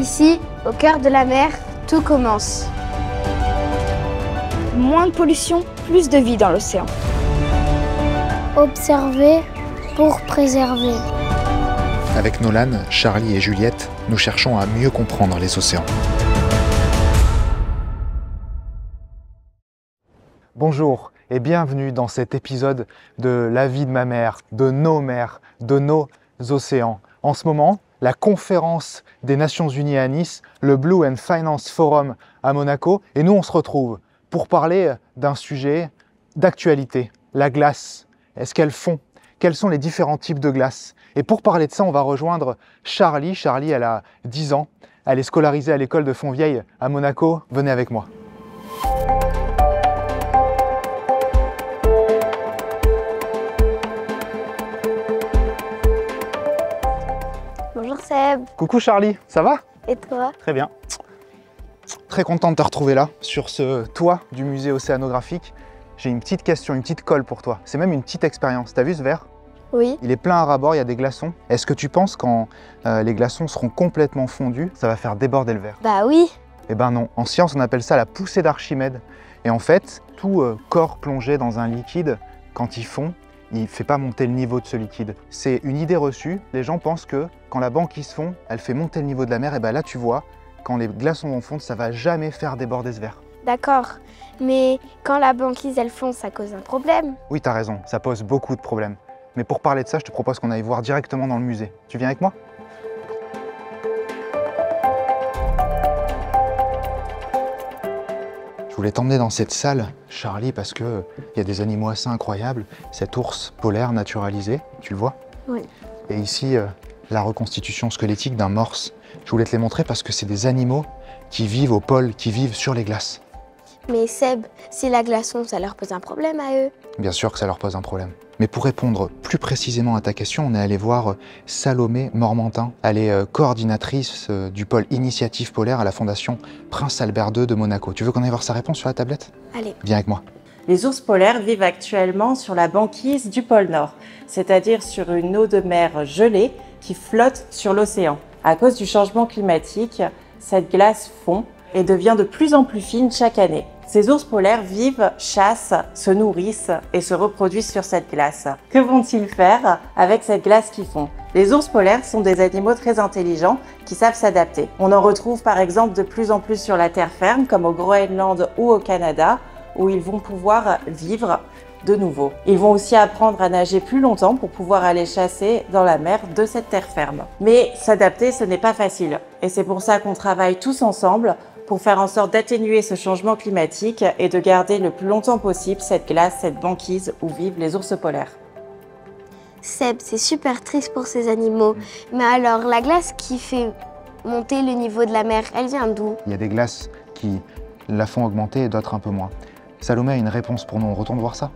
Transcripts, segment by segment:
Ici, au cœur de la mer, tout commence. Moins de pollution, plus de vie dans l'océan. Observer pour préserver. Avec Nolan, Charlie et Juliette, nous cherchons à mieux comprendre les océans. Bonjour et bienvenue dans cet épisode de La vie de ma mère, de nos mers, de nos océans. En ce moment, la conférence des Nations Unies à Nice, le Blue and Finance Forum à Monaco, et nous on se retrouve pour parler d'un sujet d'actualité, la glace. Est-ce qu'elle fond? Quels sont les différents types de glace? Et pour parler de ça, on va rejoindre Charlie. Charlie, elle a 10 ans, elle est scolarisée à l'école de Fontvieille à Monaco. Venez avec moi. Bonjour Seb. Coucou Charlie, ça va? Et toi? Très bien. Très content de te retrouver là, sur ce toit du musée océanographique. J'ai une petite question, une petite colle pour toi. C'est même une petite expérience. T'as vu ce verre? Oui. Il est plein à ras-bord, il y a des glaçons. Est-ce que tu penses quand les glaçons seront complètement fondus, ça va faire déborder le verre? Bah oui. Eh ben non. En science, on appelle ça la poussée d'Archimède. Et en fait, tout corps plongé dans un liquide, quand il fond, il ne fait pas monter le niveau de ce liquide. C'est une idée reçue. Les gens pensent que quand la banquise fond, elle fait monter le niveau de la mer. Et ben là, tu vois, quand les glaçons vont fondre, ça va jamais faire déborder ce verre. D'accord. Mais quand la banquise elle fond, ça cause un problème. Oui, t'as raison, ça pose beaucoup de problèmes. Mais pour parler de ça, je te propose qu'on aille voir directement dans le musée. Tu viens avec moi? Je voulais t'emmener dans cette salle, Charlie, parce qu'il y a des animaux assez incroyables. Cet ours polaire naturalisé, tu le vois? Oui. Et ici, la reconstitution squelettique d'un morse. Je voulais te les montrer parce que c'est des animaux qui vivent au pôle, qui vivent sur les glaces. Mais Seb, si la glaçon, ça leur pose un problème à eux. Bien sûr que ça leur pose un problème. Mais pour répondre plus précisément à ta question, on est allé voir Salomé Mormantin. Elle est coordinatrice du pôle Initiative Polaire à la Fondation Prince Albert II de Monaco. Tu veux qu'on aille voir sa réponse sur la tablette? Allez. Viens avec moi. Les ours polaires vivent actuellement sur la banquise du pôle Nord, c'est-à-dire sur une eau de mer gelée qui flotte sur l'océan. À cause du changement climatique, cette glace fond et devient de plus en plus fine chaque année. Ces ours polaires vivent, chassent, se nourrissent et se reproduisent sur cette glace. Que vont-ils faire avec cette glace qui fond? Les ours polaires sont des animaux très intelligents qui savent s'adapter. On en retrouve par exemple de plus en plus sur la terre ferme, comme au Groenland ou au Canada, où ils vont pouvoir vivre de nouveau. Ils vont aussi apprendre à nager plus longtemps pour pouvoir aller chasser dans la mer de cette terre ferme. Mais s'adapter, ce n'est pas facile. Et c'est pour ça qu'on travaille tous ensemble pour faire en sorte d'atténuer ce changement climatique et de garder le plus longtemps possible cette glace, cette banquise où vivent les ours polaires. Seb, c'est super triste pour ces animaux. Mais alors, la glace qui fait monter le niveau de la mer, elle vient d'où? Il y a des glaces qui la font augmenter et d'autres un peu moins. Salomé a une réponse pour nous, on retourne voir ça?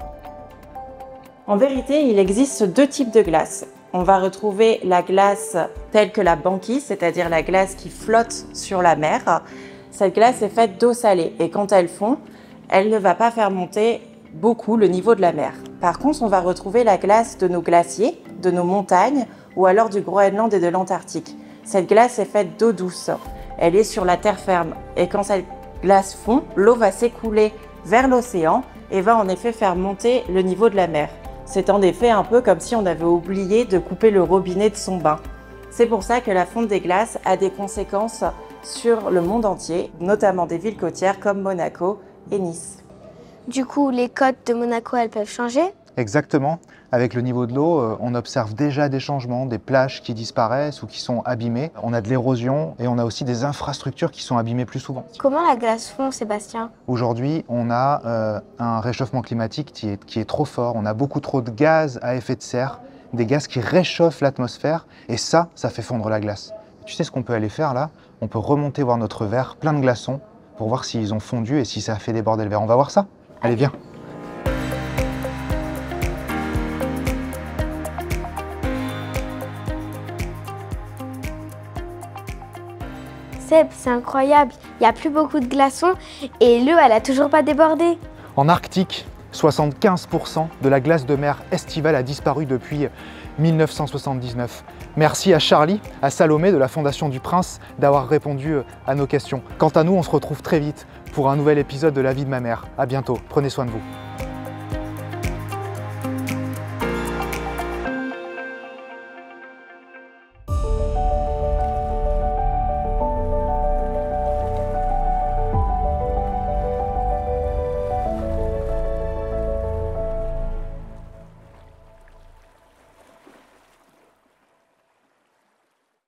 En vérité, il existe deux types de glace. On va retrouver la glace telle que la banquise, c'est-à-dire la glace qui flotte sur la mer. Cette glace est faite d'eau salée et quand elle fond, elle ne va pas faire monter beaucoup le niveau de la mer. Par contre, on va retrouver la glace de nos glaciers, de nos montagnes ou alors du Groenland et de l'Antarctique. Cette glace est faite d'eau douce. Elle est sur la terre ferme et quand cette glace fond, l'eau va s'écouler vers l'océan et va en effet faire monter le niveau de la mer. C'est en effet un peu comme si on avait oublié de couper le robinet de son bain. C'est pour ça que la fonte des glaces a des conséquences sur le monde entier, notamment des villes côtières comme Monaco et Nice. Du coup, les côtes de Monaco, elles peuvent changer? Exactement. Avec le niveau de l'eau, on observe déjà des changements, des plages qui disparaissent ou qui sont abîmées. On a de l'érosion et on a aussi des infrastructures qui sont abîmées plus souvent. Comment la glace fond, Sébastien? Aujourd'hui, on a un réchauffement climatique qui est trop fort. On a beaucoup trop de gaz à effet de serre, des gaz qui réchauffent l'atmosphère et ça fait fondre la glace. Tu sais ce qu'on peut aller faire là? On peut remonter voir notre verre plein de glaçons pour voir s'ils ont fondu et si ça a fait déborder le verre. On va voir ça? Allez, viens. Seb, c'est incroyable. Il n'y a plus beaucoup de glaçons et l'eau, elle a toujours pas débordé. En Arctique, 75% de la glace de mer estivale a disparu depuis 1979. Merci à Charlie, à Salomé de la Fondation du Prince d'avoir répondu à nos questions. Quant à nous, on se retrouve très vite pour un nouvel épisode de La vie de ma mère. À bientôt, prenez soin de vous.